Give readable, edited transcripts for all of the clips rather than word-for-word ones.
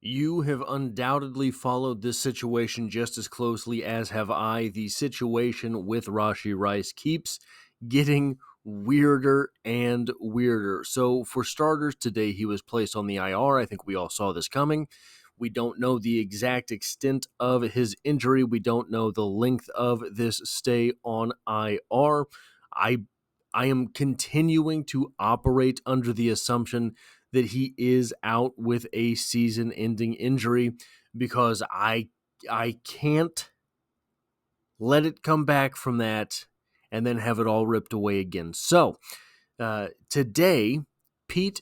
You have undoubtedly followed this situation just as closely as have I. The situation with Rashee Rice keeps getting weirder and weirder. So, for starters, today he was placed on the IR. I think we all saw this coming. We don't know the exact extent of his injury. We don't know the length of this stay on IR. I I am continuing to operate under the assumption that he is out with a season-ending injury because I can't let it come back from that and then have it all ripped away again. So today, Pete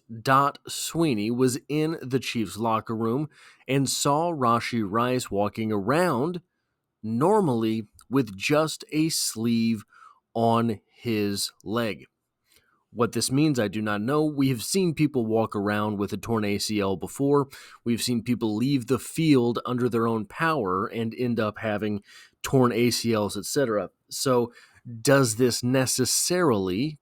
Sweeney was in the Chiefs locker room and saw Rashee Rice walking around normally with just a sleeve on his leg. What this means, I do not know. We have seen people walk around with a torn ACL before. We've seen people leave the field under their own power and end up having torn ACLs, etc. So, does this necessitate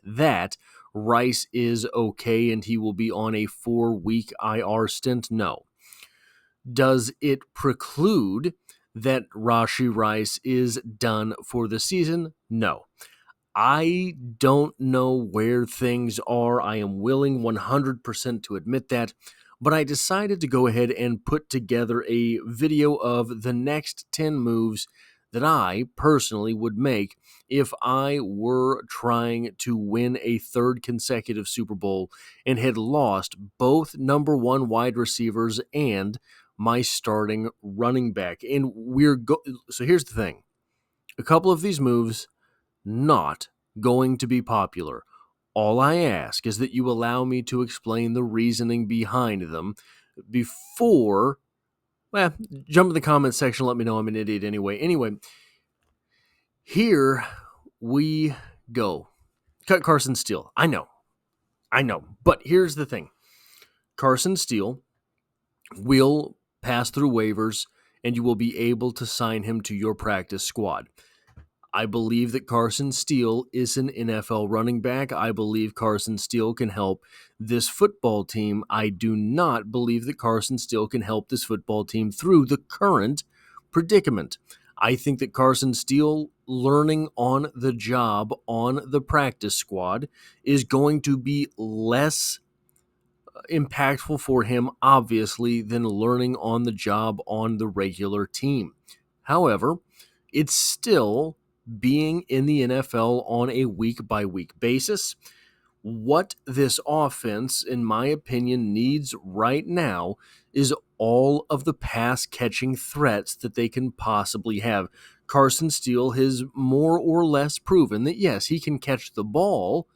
that Rice is okay and he will be on a 4-week IR stint? No. Does it preclude that Rashee Rice is done for the season? No. I don't know where things are. I am willing 100% to admit that. But I decided to go ahead and put together a video of the next 10 moves that I personally would make if I were trying to win a third consecutive Super Bowl and had lost both number one wide receivers and my starting running back. And so here's the thing. A couple of these moves not going to be popular. All I ask is that you allow me to explain the reasoning behind them before, jump in the comments section, let me know I'm an idiot anyway. Anyway, here we go. Cut Carson Steele. I know. But here's the thing. Carson Steele will pass through waivers and you will be able to sign him to your practice squad. I believe that Carson Steele is an NFL running back. I believe Carson Steele can help this football team. I do not believe that Carson Steele can help this football team through the current predicament. I think that Carson Steele learning on the job on the practice squad is going to be less impactful for him, obviously, than learning on the job on the regular team. However, it's still being in the NFL on a week-by-week basis. What this offense, in my opinion, needs right now is all of the pass-catching threats that they can possibly have. Carson Steele has more or less proven that, yes, he can catch the ball.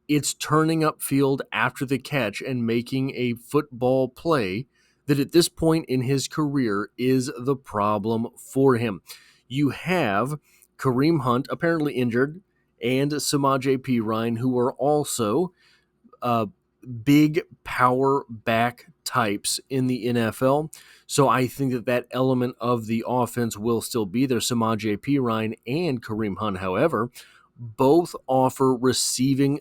It's turning upfield after the catch and making a football play that at this point in his career is the problem for him. You have Kareem Hunt, apparently injured, and Samaje Perine, who are also big power back types in the NFL. So I think that element of the offense will still be there. Samaje Perine and Kareem Hunt, however, both offer receiving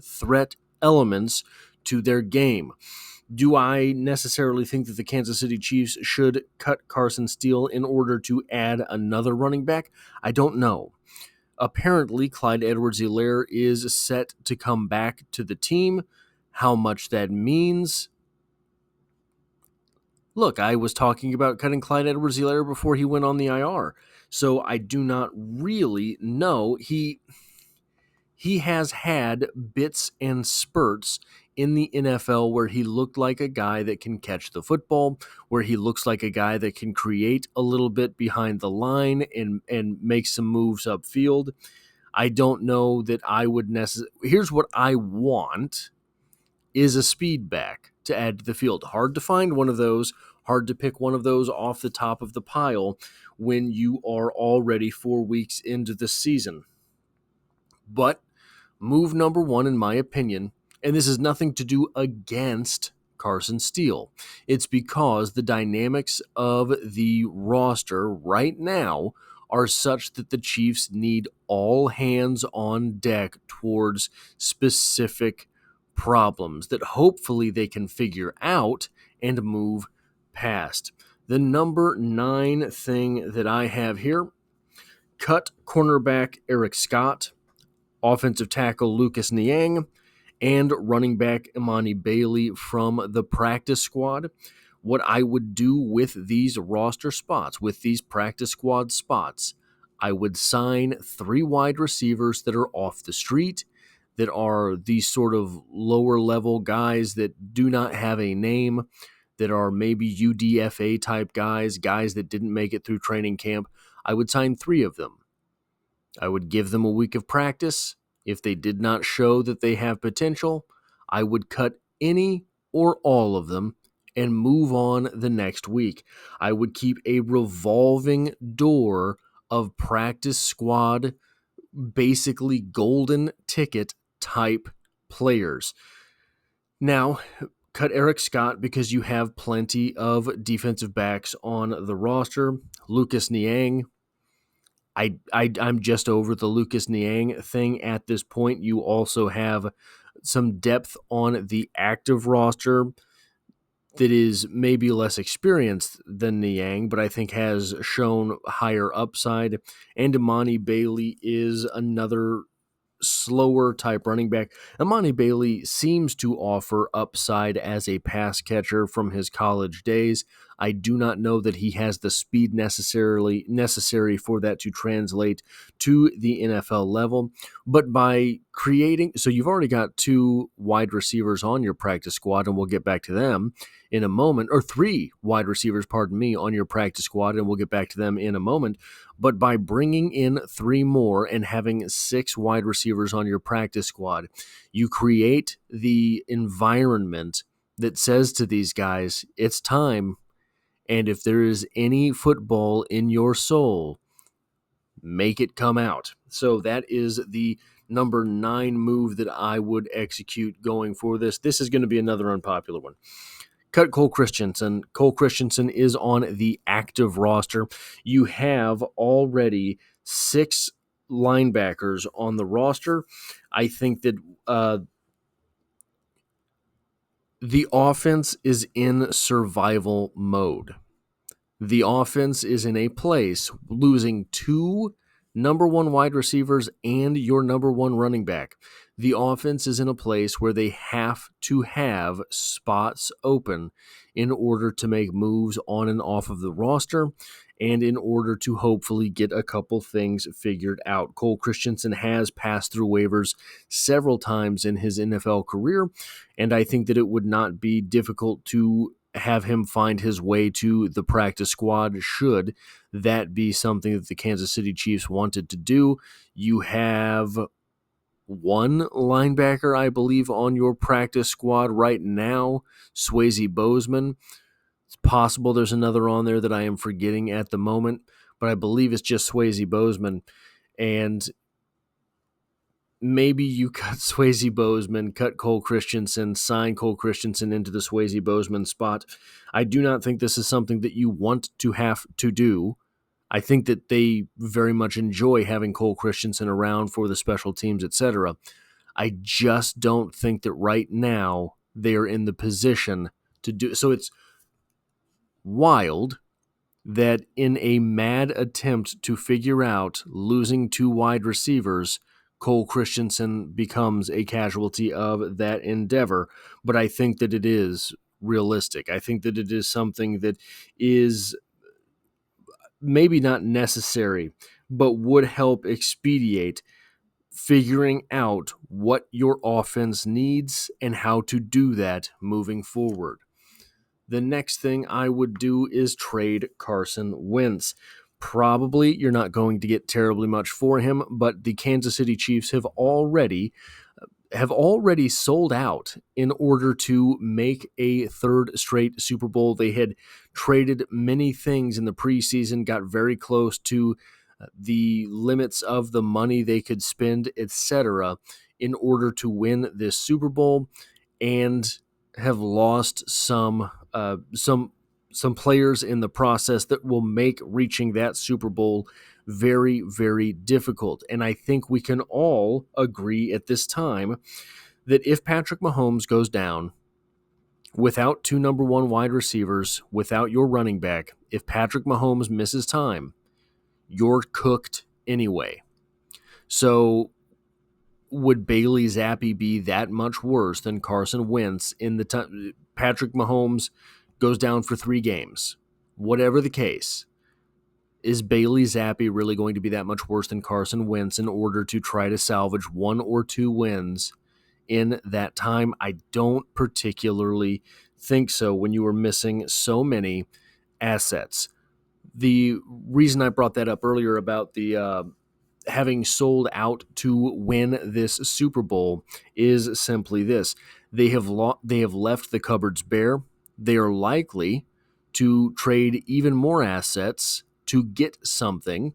threat elements to their game. Do I necessarily think that the Kansas City Chiefs should cut Carson Steele in order to add another running back? I don't know. Apparently, Clyde Edwards-Helaire is set to come back to the team. How much that means? Look, I was talking about cutting Clyde Edwards-Helaire before he went on the IR, so I do not really know. He has had bits and spurts in the NFL where he looked like a guy that can catch the football, where he looks like a guy that can create a little bit behind the line and make some moves upfield. I don't know that I would necessarily. Here's what I want is a speed back to add to the field. Hard to find one of those, hard to pick one of those off the top of the pile when you are already 4 weeks into the season. But move number one, in my opinion, and this has nothing to do against Carson Steele. It's because the dynamics of the roster right now are such that the Chiefs need all hands on deck towards specific problems that hopefully they can figure out and move past. The number 9 thing that I have here: cut cornerback Eric Scott, offensive tackle Lucas Niang, and running back Imani Bailey from the practice squad. What I would do with these roster spots, with these practice squad spots, I would sign 3 wide receivers that are off the street, that are these sort of lower level guys that do not have a name, that are maybe UDFA type guys that didn't make it through training camp. I would sign 3 of them. I would give them a week of practice. If they did not show that they have potential, I would cut any or all of them and move on the next week. I would keep a revolving door of practice squad, basically golden ticket type players. Now, cut Eric Scott because you have plenty of defensive backs on the roster. Lucas Niang, I'm just over the Lucas Niang thing at this point. You also have some depth on the active roster that is maybe less experienced than Niang, but I think has shown higher upside. And Imani Bailey is another slower type running back. Imani Bailey seems to offer upside as a pass catcher from his college days. I do not know that he has the speed necessary for that to translate to the NFL level, but by creating, so you've already got 2 wide receivers on your practice squad, and we'll get back to them in a moment, or 3 wide receivers, on your practice squad, and we'll get back to them in a moment. But by bringing in 3 more and having 6 wide receivers on your practice squad, you create the environment that says to these guys, it's time. And if there is any football in your soul, make it come out. So that is the number 9 move that I would execute going for this. This is going to be another unpopular one. Cut Cole Christensen. Cole Christensen is on the active roster. You have already 6 linebackers on the roster. I think that the offense is in survival mode. The offense is in a place, losing 2 number 1 wide receivers and your number 1 running back. The offense is in a place where they have to have spots open in order to make moves on and off of the roster and in order to hopefully get a couple things figured out. Cole Christensen has passed through waivers several times in his NFL career, and I think that it would not be difficult to have him find his way to the practice squad should that be something that the Kansas City Chiefs wanted to do. You have 1 linebacker, I believe, on your practice squad right now, Swayze Bozeman. It's possible there's another on there that I am forgetting at the moment, but I believe it's just Swayze Bozeman. And maybe you cut Swayze Bozeman, cut Cole Christensen, sign Cole Christensen into the Swayze Bozeman spot. I do not think this is something that you want to have to do. I think that they very much enjoy having Cole Christensen around for the special teams, etc. I just don't think that right now they are in the position to do so. It's wild that in a mad attempt to figure out losing 2 wide receivers, Cole Christensen becomes a casualty of that endeavor. But I think that it is realistic. I think that it is something that is maybe not necessary, but would help expedite figuring out what your offense needs and how to do that moving forward. The next thing I would do is trade Carson Wentz. Probably you're not going to get terribly much for him, but the Kansas City Chiefs have already sold out in order to make a 3rd straight Super Bowl. They had traded many things in the preseason, got very close to the limits of the money they could spend, etc., in order to win this Super Bowl, and have lost some players in the process that will make reaching that Super Bowl very, very difficult. And I think we can all agree at this time that if Patrick Mahomes goes down without two number one wide receivers, without your running back, if Patrick Mahomes misses time, you're cooked anyway. So would Bailey Zappi be that much worse than Carson Wentz in the time Patrick Mahomes goes down for 3 games? Whatever the case, is Bailey Zappi really going to be that much worse than Carson Wentz in order to try to salvage 1 or 2 wins in that time? I don't particularly think so when you are missing so many assets. The reason I brought that up earlier about the having sold out to win this Super Bowl is simply this. They have left the cupboards bare. They are likely to trade even more assets to get something.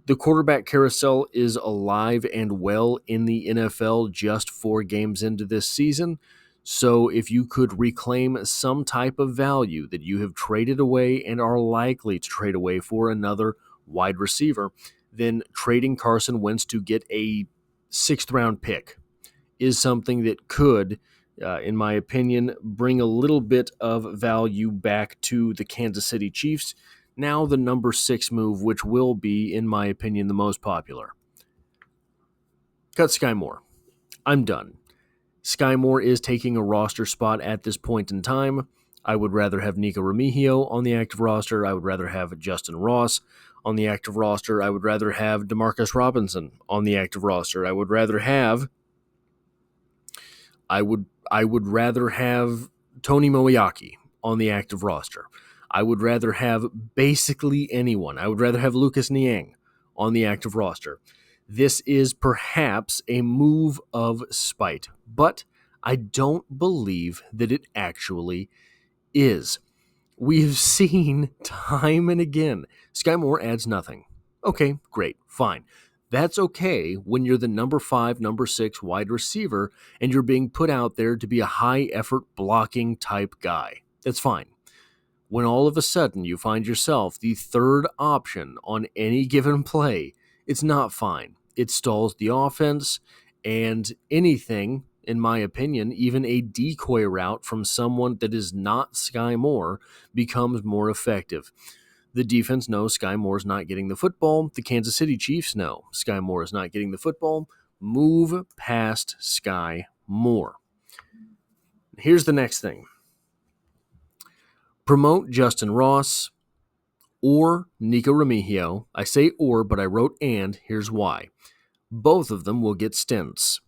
The quarterback carousel is alive and well in the NFL just 4 games into this season. So if you could reclaim some type of value that you have traded away and are likely to trade away for another wide receiver, then trading Carson Wentz to get a 6th round pick is something that could, in my opinion, bring a little bit of value back to the Kansas City Chiefs. Now the number 6 move, which will be, in my opinion, the most popular. Cut Sky Moore. I'm done. Sky Moore is taking a roster spot at this point in time. I would rather have Nico Remigio on the active roster. I would rather have Justin Ross on the active roster. I would rather have DeMarcus Robinson on the active roster. I would rather have Tony Moeaki on the active roster. I would rather have basically anyone. I would rather have Lucas Niang on the active roster. This is perhaps a move of spite, but I don't believe that it actually is. We've seen time and again, Sky Moore adds nothing. Okay, great, fine. That's okay when you're the number 5, number 6 wide receiver and you're being put out there to be a high-effort blocking type guy. That's fine. When all of a sudden you find yourself the 3rd option on any given play, it's not fine. It stalls the offense, and anything, in my opinion, even a decoy route from someone that is not Sky Moore becomes more effective. The defense knows Sky Moore's not getting the football. The Kansas City Chiefs know Sky Moore is not getting the football. Move past Sky Moore. Here's the next thing. Promote Justin Ross or Nico Remigio. I say or, but I wrote and. Here's why. Both of them will get stints.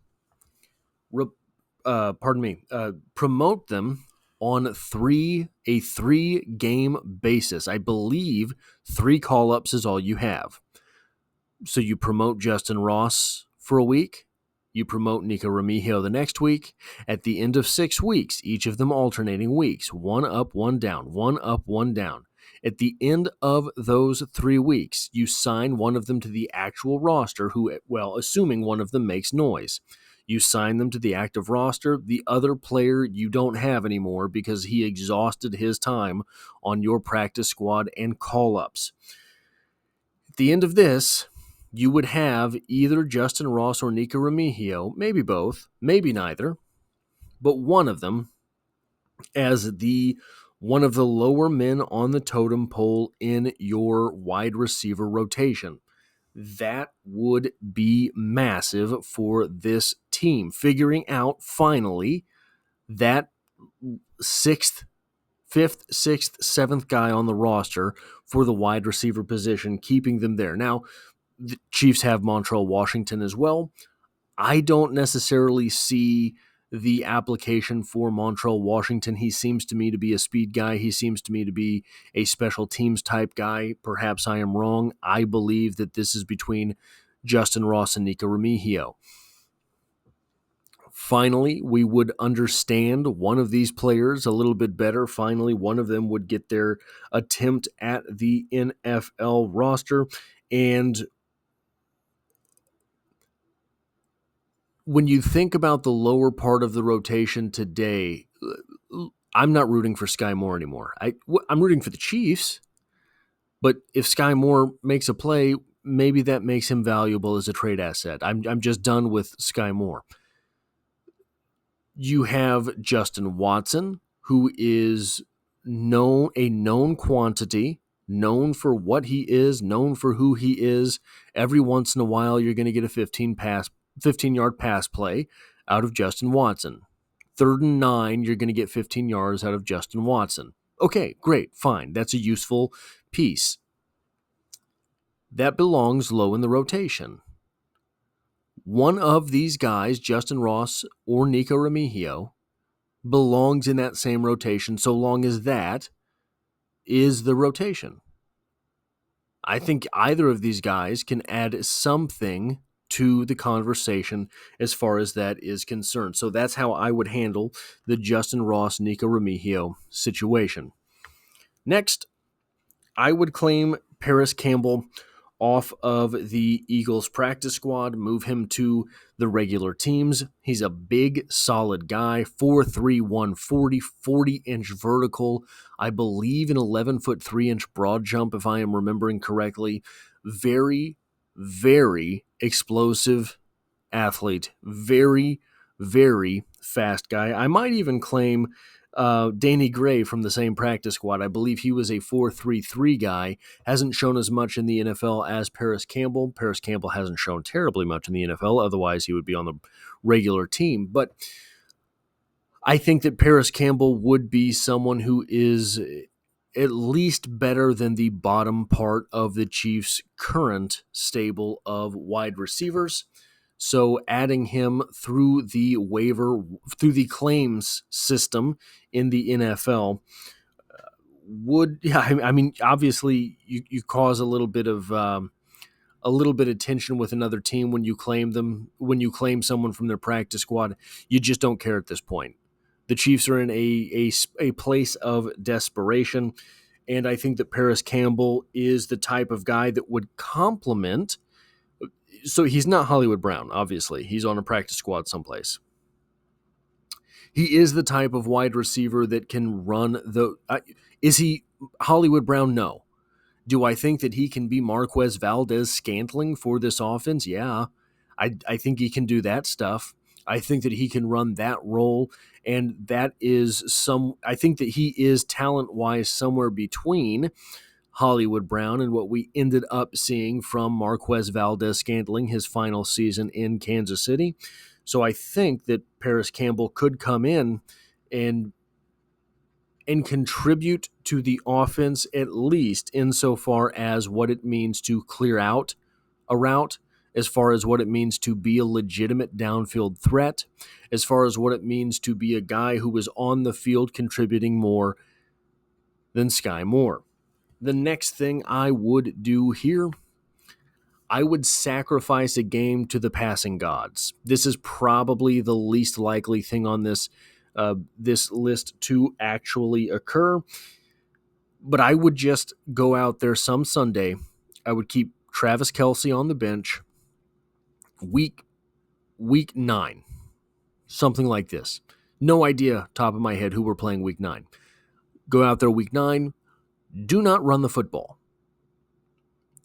Promote them on a 3-game basis. I believe 3 call-ups is all you have. So you promote Justin Ross for a week. You promote Nico Remigio the next week. At the end of 6 weeks, each of them alternating weeks, 1 up, 1 down, 1 up, 1 down. At the end of those 3 weeks, you sign one of them to the actual roster, assuming one of them makes noise. You sign them to the active roster. The other player you don't have anymore because he exhausted his time on your practice squad and call-ups. At the end of this, you would have either Justin Ross or Nico Remigio, maybe both, maybe neither, but one of them as one of the lower men on the totem pole in your wide receiver rotation. That would be massive for this team. Figuring out finally that 5th, 6th, 7th guy on the roster for the wide receiver position, keeping them there. Now, the Chiefs have Montreal Washington as well. I don't necessarily see the application for Montreal Washington. He seems to me to be a speed guy. He seems to me to be a special teams type guy. Perhaps I am wrong. I believe that this is between Justin Ross and Nico Remigio. Finally, we would understand one of these players a little bit better. Finally, one of them would get their attempt at the NFL roster. And when you think about the lower part of the rotation today, I'm not rooting for Sky Moore anymore. I'm rooting for the Chiefs, but if Sky Moore makes a play, maybe that makes him valuable as a trade asset. I'm just done with Sky Moore. You have Justin Watson, who is a known quantity, known for what he is, known for who he is. Every once in a while, you're going to get a 15-yard pass play out of Justin Watson. 3rd and 9, you're going to get 15 yards out of Justin Watson. Okay, great, fine. That's a useful piece. That belongs low in the rotation. One of these guys, Justin Ross or Nico Remigio, belongs in that same rotation so long as that is the rotation. I think either of these guys can add something to the conversation as far as that is concerned. So that's how I would handle the Justin Ross, Nico Remigio situation. Next, I would claim Paris Campbell off of the Eagles practice squad, move him to the regular teams. He's a big, solid guy, 4'3", 140, 40-inch vertical, I believe an 11-foot 3-inch broad jump, if I am remembering correctly. Very, very explosive athlete. Very, very fast guy. I might even claim Danny Gray from the same practice squad. I believe he was a 4.33 guy. Hasn't shown as much in the NFL as Paris Campbell. Paris Campbell hasn't shown terribly much in the NFL. Otherwise, he would be on the regular team. But I think that Paris Campbell would be someone who is at least better than the bottom part of the Chiefs' current stable of wide receivers. So adding him through the claims system in the NFL would, obviously you cause a little bit of tension with another team when you claim someone from their practice squad. You just don't care at this point. The Chiefs are in a place of desperation, and I think that Paris Campbell is the type of guy that would complement. So he's not Hollywood Brown, obviously. He's on a practice squad someplace. He is the type of wide receiver that can run the... is he Hollywood Brown? No. Do I think that he can be Marquez Valdes-Scantling for this offense? Yeah. I think he can do that stuff. I think that he can run that role, and that is I think that he is talent-wise somewhere between Hollywood Brown and what we ended up seeing from Marquez Valdes-Scantling his final season in Kansas City. So I think that Paris Campbell could come in and contribute to the offense, at least insofar as what it means to clear out a route, as far as what it means to be a legitimate downfield threat, as far as what it means to be a guy who is on the field contributing more than Sky Moore. The next thing I would do here, I would sacrifice a game to the passing gods. This is probably the least likely thing on this list to actually occur, but I would just go out there some Sunday. I would keep Travis Kelce on the bench week 9, something like this. No idea, top of my head, who we're playing week 9. Go out there week 9. Do not run the football.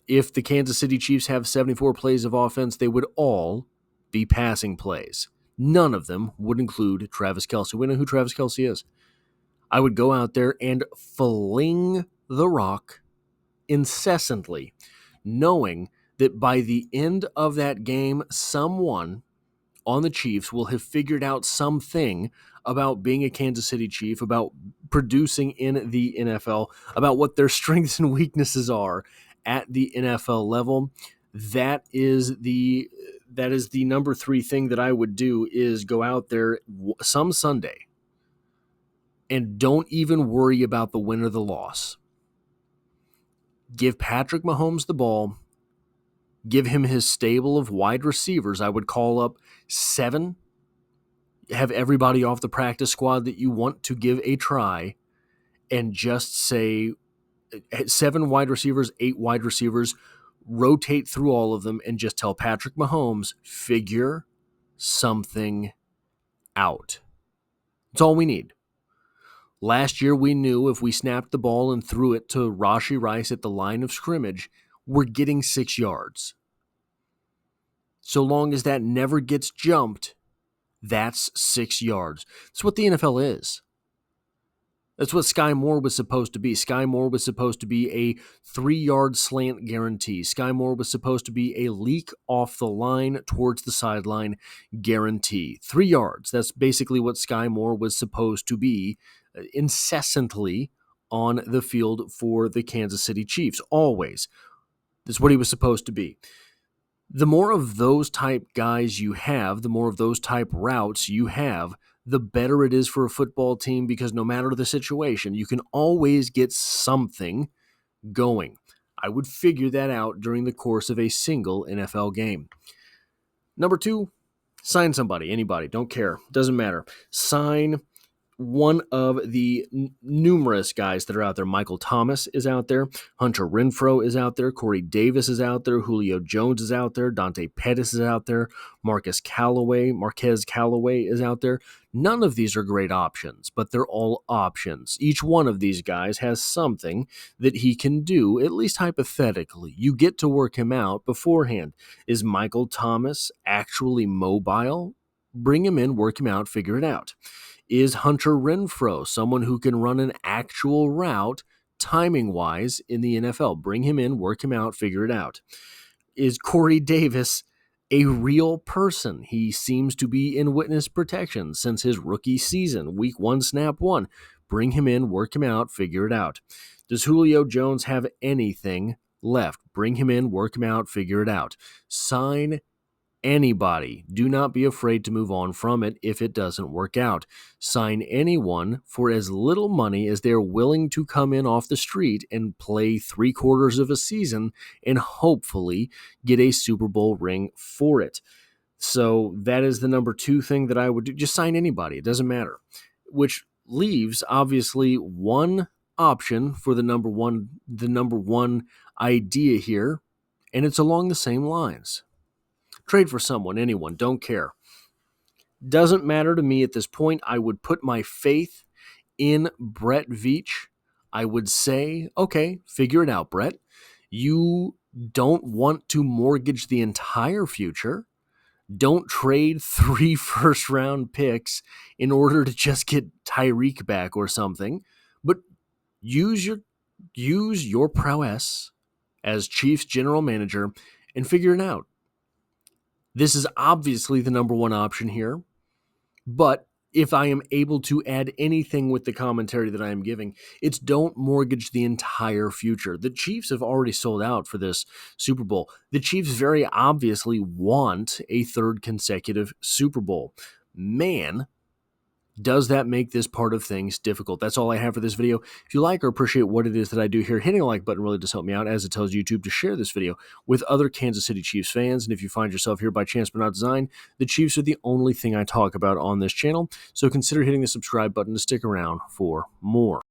If the Kansas City Chiefs have 74 plays of offense, they would all be passing plays. None of them would include Travis Kelce. We know who Travis Kelce is. I would go out there and fling the rock incessantly, knowing that by the end of that game, someone on the Chiefs will have figured out something about being a Kansas City Chief, about producing in the NFL, about what their strengths and weaknesses are at the NFL level. That is the number 3 thing that I would do, is go out there some Sunday and don't even worry about the win or the loss. Give Patrick Mahomes the ball. Give him his stable of wide receivers. I would call up 7. Have everybody off the practice squad that you want to give a try, and just say 7 wide receivers, 8 wide receivers, rotate through all of them, and just tell Patrick Mahomes, figure something out. That's all we need. Last year, we knew if we snapped the ball and threw it to Rashee Rice at the line of scrimmage, we're getting 6 yards. So long as that never gets jumped, That's 6 yards. That's what the NFL is. That's what Sky Moore was supposed to be. Sky Moore was supposed to be a 3-yard slant guarantee. Sky Moore was supposed to be a leak off the line towards the sideline guarantee. 3 yards. That's basically what Sky Moore was supposed to be incessantly on the field for the Kansas City Chiefs. Always. That's what he was supposed to be. The more of those type guys you have, the more of those type routes you have, the better it is for a football team, because no matter the situation, you can always get something going. I would figure that out during the course of a single NFL game. Number 2, sign somebody, anybody, don't care, doesn't matter. Sign one of the numerous guys that are out there. Michael Thomas is out there. Hunter Renfrow is out there. Corey Davis is out there. Julio Jones is out there. Dante Pettis is out there. Marquez Callaway is out there. None of these are great options, but they're all options. Each one of these guys has something that he can do, at least hypothetically. You get to work him out beforehand. Is Michael Thomas actually mobile? Bring him in, work him out, figure it out. Is Hunter Renfrow someone who can run an actual route timing-wise in the NFL? Bring him in, work him out, figure it out. Is Corey Davis a real person? He seems to be in witness protection since his rookie season, week 1, snap 1. Bring him in, work him out, figure it out. Does Julio Jones have anything left? Bring him in, work him out, figure it out. Sign anybody. Do not be afraid to move on from it if it doesn't work out. Sign anyone for as little money as they're willing to come in off the street and play 3/4 of a season and hopefully get a Super Bowl ring for it. So that is the number 2 thing that I would do. Just sign anybody. It doesn't matter. Which leaves, obviously, one option for the number one idea here, and it's along the same lines. Trade for someone, anyone, don't care. Doesn't matter to me at this point. I would put my faith in Brett Veach. I would say, okay, figure it out, Brett. You don't want to mortgage the entire future. Don't trade 3 first-round picks in order to just get Tyreek back or something. But use your prowess as Chiefs general manager and figure it out. This is obviously the number 1 option here, but if I am able to add anything with the commentary that I am giving, it's don't mortgage the entire future. The Chiefs have already sold out for this Super Bowl. The Chiefs very obviously want a 3rd consecutive Super Bowl. Man, does that make this part of things difficult? That's all I have for this video. If you like or appreciate what it is that I do here, hitting a like button really does help me out, as it tells YouTube to share this video with other Kansas City Chiefs fans. And if you find yourself here by chance but not design, the Chiefs are the only thing I talk about on this channel. So consider hitting the subscribe button to stick around for more.